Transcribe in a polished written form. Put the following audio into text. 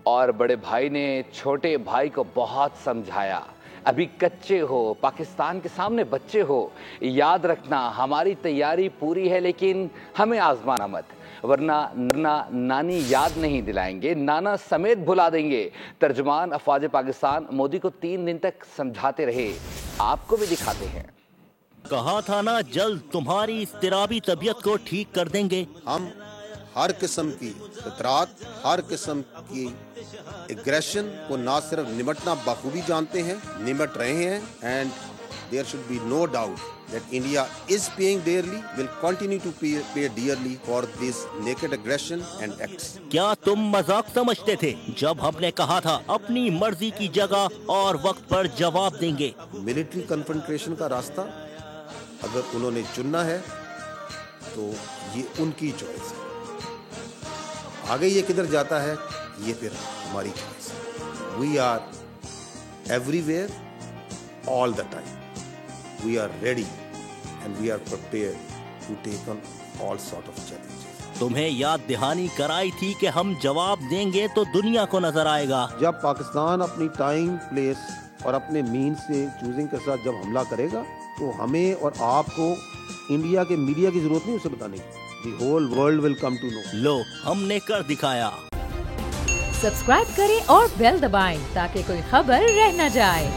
اور بڑے بھائی نے چھوٹے بھائی کو بہت سمجھایا، ابھی کچے ہو، پاکستان کے سامنے بچے ہو، یاد رکھنا ہماری تیاری پوری ہے لیکن ہمیں آزمانا مت، ورنہ نانی یاد نہیں دلائیں گے، نانا سمیت بھلا دیں گے۔ ترجمان افواج پاکستان مودی کو 3 دن تک سمجھاتے رہے، آپ کو بھی دکھاتے ہیں۔ کہا تھا نا جلد تمہاری اضطرابی طبیعت کو ٹھیک کر دیں گے۔ ہم ہر قسم کی خطرات، ہر قسم کی ایگریشن کو نہ صرف نمٹنا بخوبی جانتے ہیں، نمٹ رہے ہیں، and there should be no doubt that India is paying dearly, will continue to pay dearly for this naked aggression and acts. کیا تم مذاق سمجھتے تھے جب ہم نے کہا تھا اپنی مرضی کی جگہ اور وقت پر جواب دیں گے؟ ملٹری کنفرنٹریشن کا راستہ اگر انہوں نے چننا ہے تو یہ ان کی چوائس ہے، آگے یہ کدھر جاتا ہے یہ پھر ہماری چوائس ہے۔ We are everywhere all the time, we are ready and we are prepared to take on all sort of challenges. تمہیں یاد دہانی کرائی تھی کہ ہم جواب دیں گے تو دنیا کو نظر آئے گا۔ جب پاکستان اپنی ٹائم، پلیس اور اپنے مین سے چوزنگ کے ساتھ جب حملہ کرے گا تو ہمیں اور آپ کو انڈیا کے میڈیا کی ضرورت نہیں اسے بتانے کی، the whole world will come to know. لو ہم نے کر دکھایا۔ سبسکرائب کریں اور بیل دبائیں تاکہ کوئی خبر رہ نہ جائے۔